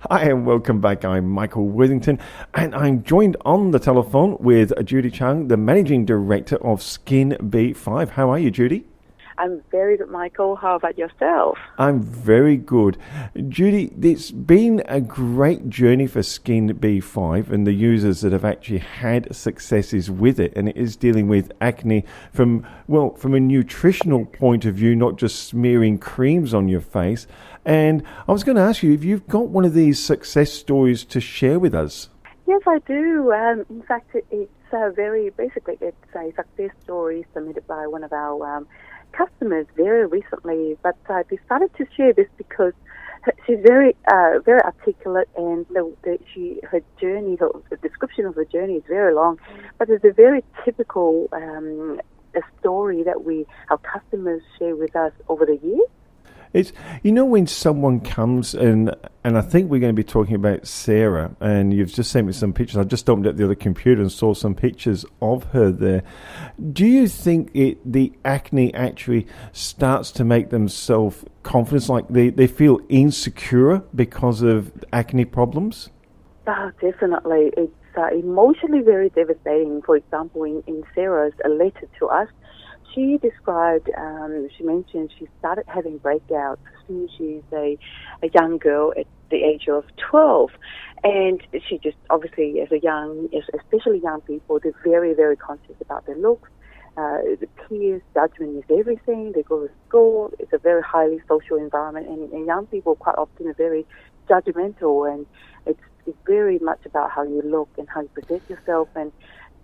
Hi and welcome back. I'm Michael Worthington and I'm joined on the telephone with Judy Chung, the Managing Director of Skin B5. How are you, Judy? I'm very good, Michael. How about yourself? I'm very good. Judy, it's been a great journey for Skin B5 and the users that have actually had successes with it. And it is dealing with acne from a nutritional point of view, not just smearing creams on your face. And I was going to ask you if you've got one of these success stories to share with us. Yes, I do. In fact, it's it's a success story submitted by one of our customers very recently. But I decided to share this because she's very articulate, and the description of her journey is very long. But it's a very typical a story that our customers share with us over the years. It's, when someone comes and I think we're going to be talking about Sarah, and you've just sent me some pictures. I just opened up the other computer and saw some pictures of her there. Do you think the acne actually starts to make them self-confidence, like they feel insecure because of acne problems? Oh, definitely. It's emotionally very devastating. For example, in Sarah's letter to us, she described, she mentioned she started having breakouts since she's a young girl at the age of 12. And she just, obviously, especially young people, they're very, very conscious about their looks. The peers' judgment is everything. They go to school. It's a very highly social environment. And young people quite often are very judgmental. And it's very much about how you look and how you present yourself. And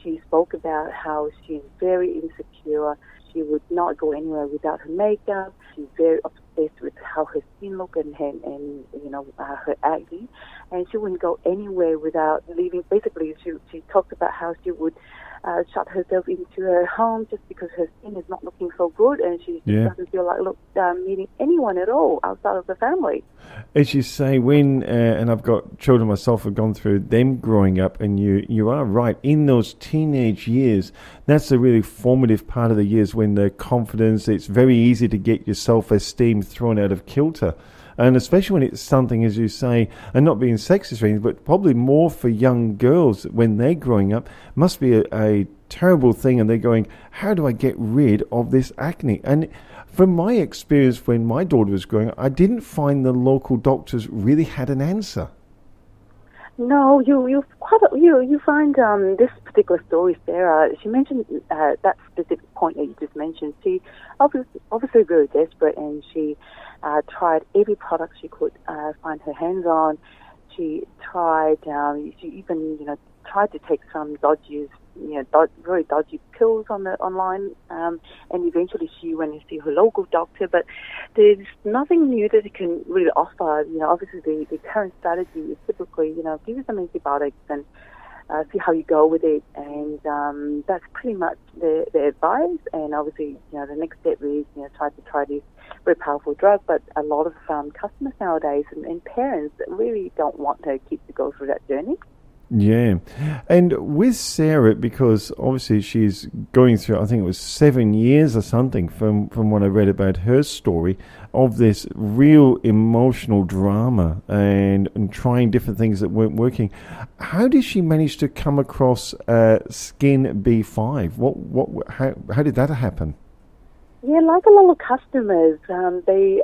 she spoke about how she's very insecure. She would not go anywhere without her makeup. She's very obsessed with how her skin look and her acne. And she wouldn't go anywhere without leaving. Basically, she talked about how she would shut herself into her home just because her skin is not looking so good, and she doesn't feel like meeting anyone at all outside of the family. As you say, and I've got children myself, have gone through them growing up, and you are right, in those teenage years, that's a really formative part of the years when the confidence, it's very easy to get your self-esteem thrown out of kilter. And especially when it's something, as you say, and not being sexist or anything, but probably more for young girls when they're growing up, must be a terrible thing. And they're going, how do I get rid of this acne? And from my experience when my daughter was growing up, I didn't find the local doctors really had an answer. No, you find this particular story, Sarah. She mentioned that specific point that you just mentioned. She obviously very desperate, and she tried every product she could find her hands on. She tried. She even tried to take some very dodgy pills online, and eventually she went to see her local doctor. But there's nothing new that it can really offer. Obviously the current strategy is typically, give you some antibiotics and see how you go with it, and that's pretty much the advice. And obviously, the next step is try this very powerful drug. But a lot of customers nowadays and parents really don't want their kids to go through that journey. Yeah. And with Sarah, because obviously she's going through, I think it was 7 years or something from what I read about her story, of this real emotional drama and trying different things that weren't working. How did she manage to come across Skin B5? How did that happen? Yeah, like a lot of customers, they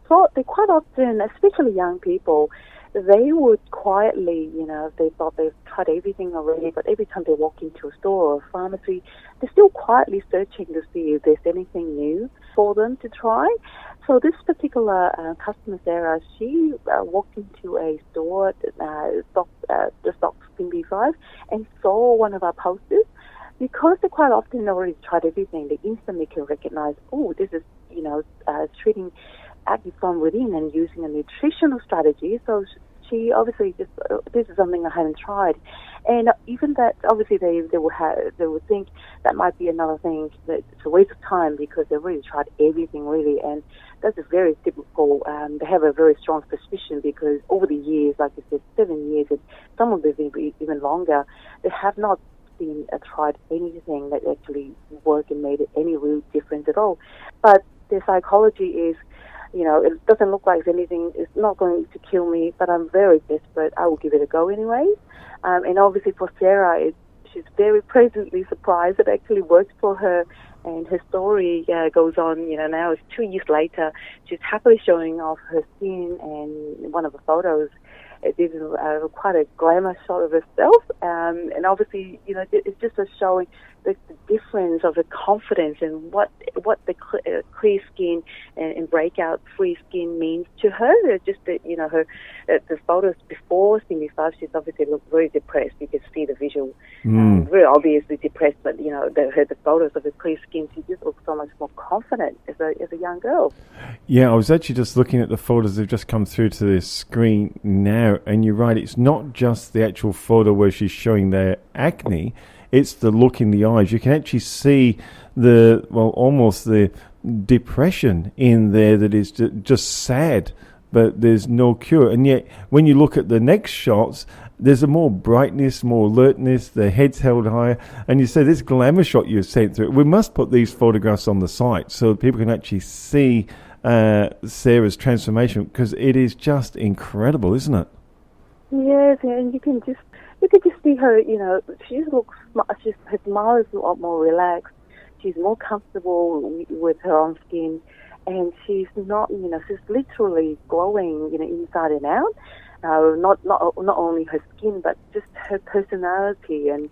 quite often, especially young people, they would quietly, they thought they've tried everything already, but every time they walk into a store or a pharmacy, they're still quietly searching to see if there's anything new for them to try. So this particular customer, Sarah, she walked into a store that stocked Skin B5 and saw one of our posters. Because they quite often already tried everything, they instantly can recognize, this is, treating acne from within and using a nutritional strategy. So she obviously just, this is something I haven't tried. And even that, obviously they would think that might be another thing, that it's a waste of time because they've really tried everything really. And that's a very typical, they have a very strong suspicion because over the years, like I said, 7 years, and some of them even longer, they have not tried anything that actually worked and made any real difference at all. But the psychology is, it doesn't look like anything. It's not going to kill me, but I'm very desperate. I will give it a go anyways. And obviously for Sarah, she's very pleasantly surprised it actually worked for her. And her story goes on, now it's 2 years later. She's happily showing off her skin, and one of the photos, it did quite a glamour shot of herself. And obviously, it's just a showing the difference of the confidence and what the clear skin and breakout-free skin means to her. It's just that, her the photos before Skin B5, she's obviously looked very depressed. You can see the visual, very obviously depressed. But the photos of her clear skin, she just looks so much more confident as a young girl. Yeah, I was actually just looking at the photos that have just come through to the screen now, and you're right. It's not just the actual photo where she's showing their acne. It's the look in the eyes. You can actually see almost the depression in there that is just sad, but there's no cure. And yet, when you look at the next shots, there's a more brightness, more alertness, the head's held higher. And you say this glamour shot you sent through, we must put these photographs on the site so people can actually see Sarah's transformation, because it is just incredible, isn't it? Yes, and you can just see her, her smile is a lot more relaxed. She's more comfortable with her own skin, and she's not, she's literally glowing, inside and out. Not only her skin, but just her personality, and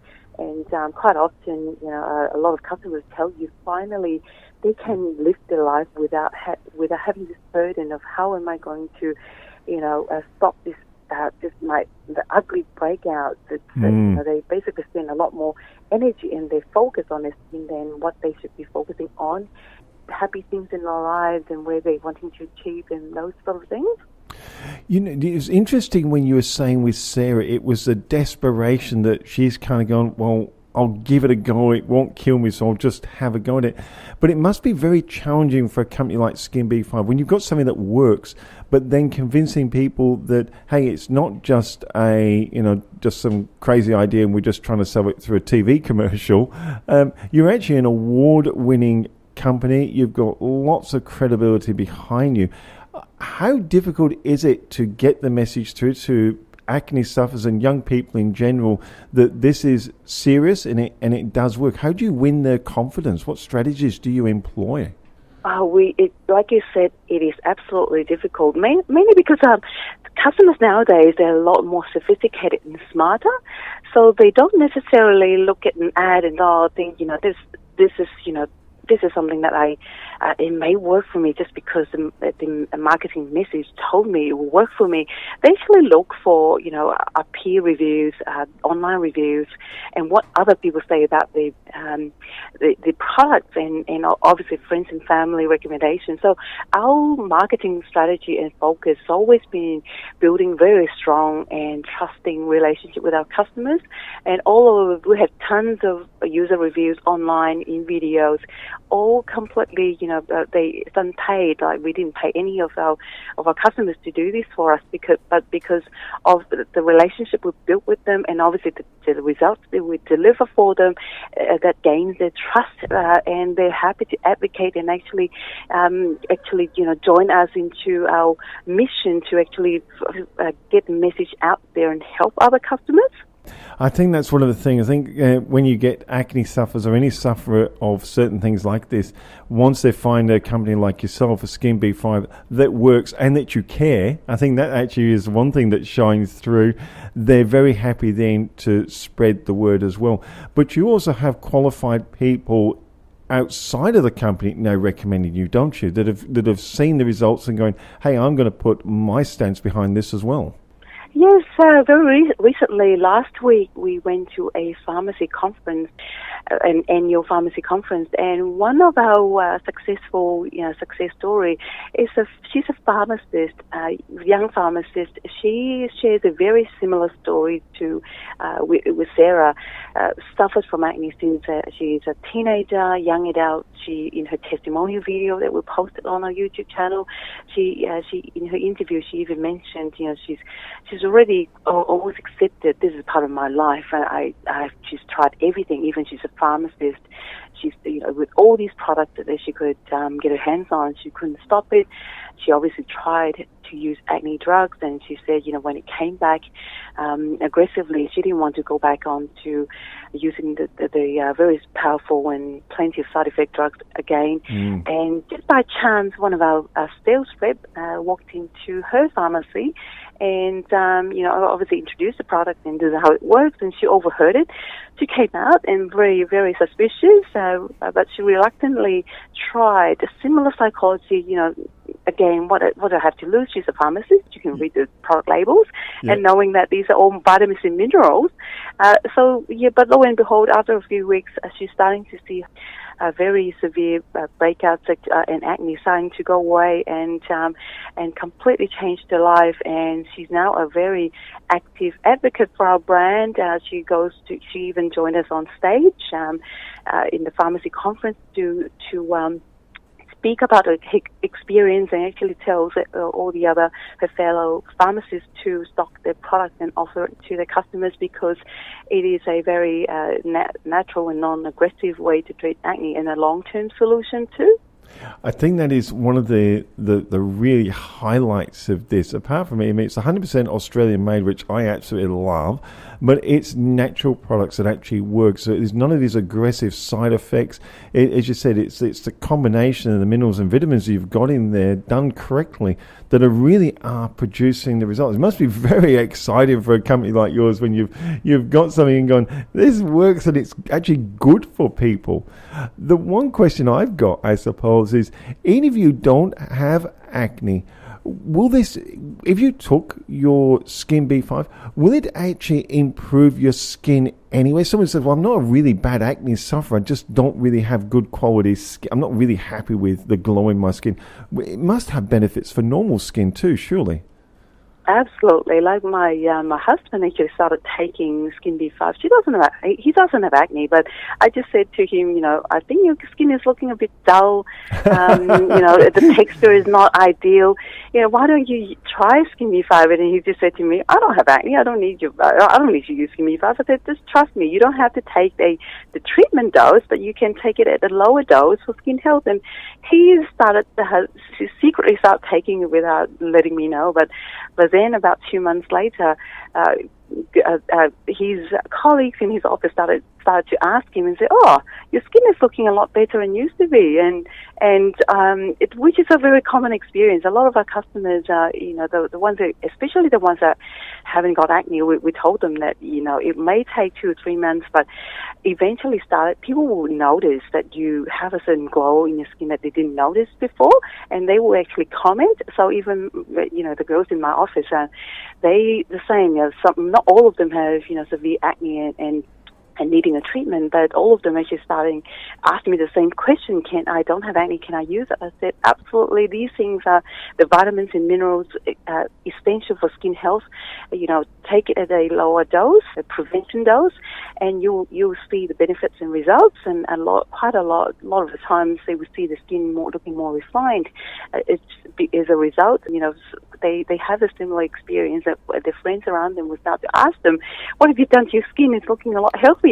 quite often, a lot of customers tell you finally they can live their life without having this burden of how am I going to, stop this. The ugly breakout. They basically spend a lot more energy and they focus on their skin than what they should be focusing on, happy things in their lives and where they're wanting to achieve and those sort of things. It was interesting when you were saying with Sarah, it was the desperation that she's kind of gone, well, I'll give it a go. It won't kill me, so I'll just have a go at it. But it must be very challenging for a company like Skin B5 when you've got something that works, but then convincing people that, hey, it's not just just some crazy idea and we're just trying to sell it through a TV commercial. You're actually an award-winning company. You've got lots of credibility behind you. How difficult is it to get the message through to acne sufferers and young people in general that this is serious and it does work? How do you win their confidence? What strategies do you employ? Like you said, it is absolutely difficult, mainly because customers nowadays, they're a lot more sophisticated and smarter, so they don't necessarily look at an ad and think, this is something that it may work for me just because the marketing message told me it will work for me. They actually look for, peer reviews, online reviews, and what other people say about the products, and obviously friends and family recommendations. So our marketing strategy and focus has always been building very strong and trusting relationship with our customers, and we have tons of user reviews online, in videos, all completely, it's unpaid. Like, we didn't pay any of our customers to do this for us, because of the relationship we built with them, and obviously the results that we deliver for them, that gains their trust, and they're happy to advocate and actually join us into our mission to actually get the message out there and help other customers. I think that's one of the things. I think when you get acne sufferers or any sufferer of certain things like this, once they find a company like yourself, a Skin B5, that works and that you care, I think that actually is one thing that shines through. They're very happy then to spread the word as well. But you also have qualified people outside of the company now recommending you, don't you, that have seen the results and going, hey, I'm going to put my stance behind this as well. Yes, very recently, last week, we went to a pharmacy conference, an annual pharmacy conference, and one of our successful success story is she's a pharmacist, young pharmacist. She shares a very similar story to with Sarah. Suffers from acne since she's a teenager, young adult. She, in her testimonial video that we posted on our YouTube channel, she in her interview, she even mentioned, she's already always accepted this is part of my life. She's tried everything. Even she's a pharmacist. She's, with all these products that she could get her hands on, she couldn't stop it. She obviously tried to use acne drugs, and she said, when it came back aggressively, she didn't want to go back on to using the very powerful and plenty of side effect drugs again. And just by chance, one of our sales rep walked into her pharmacy and, obviously introduced the product and this is how it works, and she overheard it. She came out and very, very suspicious, but she reluctantly tried a similar psychology, again, what I have to lose? She's a pharmacist. You can read the product labels, and knowing that these are all vitamins and minerals. But lo and behold, after a few weeks, she's starting to see very severe breakouts and acne starting to go away and completely changed her life. And she's now a very active advocate for our brand. She even joined us on stage in the pharmacy conference to speak about her experience, and actually tells all the other her fellow pharmacists to stock their product and offer it to their customers, because it is a very natural and non-aggressive way to treat acne and a long-term solution too. I think that is one of the really highlights of this. Apart from it, it's 100% Australian made, which I absolutely love, but it's natural products that actually work. So there's none of these aggressive side effects. As you said, it's the combination of the minerals and vitamins you've got in there done correctly that really are producing the results. It must be very exciting for a company like yours when you've got something and going, this works and it's actually good for people. The one question I've got, I suppose, is even if you don't have acne, will this, if you took your Skin B5, will it actually improve your skin anyway? Someone says, well, I'm not a really bad acne sufferer. I just don't really have good quality skin. I'm not really happy with the glow in my skin. It must have benefits for normal skin too, surely. Absolutely. Like my husband actually started taking Skin B5. He doesn't have acne, but I just said to him, I think your skin is looking a bit dull. The texture is not ideal. Why don't you try Skin B5? And he just said to me, I don't have acne. I don't need to use Skin B5. I said, just trust me. You don't have to take the treatment dose, but you can take it at a lower dose for skin health. And he started to secretly start taking it without letting me know, but then about 2 months later, his colleagues in his office started to ask him and say, "Oh, your skin is looking a lot better than it used to be," which is a very common experience. A lot of our customers, the ones that, especially the ones that haven't got acne, we told them that it may take 2 or 3 months, but eventually people will notice that you have a certain glow in your skin that they didn't notice before, and they will actually comment. So even the girls in my office, the same. Not all of them have severe acne and needing a treatment, but all of them actually asking me the same question, I don't have acne, can I use it? I said, absolutely, these things are the vitamins and minerals essential for skin health. Take it at a lower dose, a prevention dose, and you'll see the benefits and results, and quite a lot of the times they will see the skin looking more refined. As a result, they have a similar experience that their friends around them will start to ask them, what have you done to your skin? It's looking a lot healthier.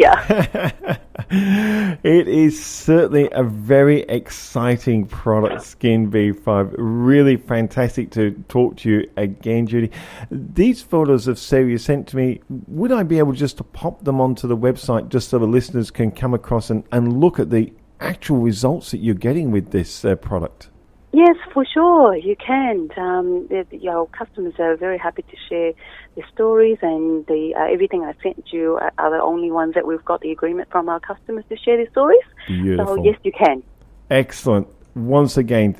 It is certainly a very exciting product, Skin B5. Really fantastic to talk to you again, Judy. These photos of Sarah you sent to me, would I be able just to pop them onto the website just so the listeners can come across and look at the actual results that you're getting with this product? Yes, for sure, you can. Your customers are very happy to share the stories, and everything I sent you are the only ones that we've got the agreement from our customers to share their stories. Beautiful. So yes, you can. Excellent. Once again,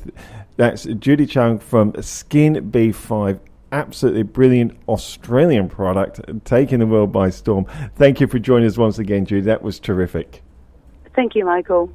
that's Judy Chung from Skin B5. Absolutely brilliant Australian product, taking the world by storm. Thank you for joining us once again, Judy. That was terrific. Thank you, Michael.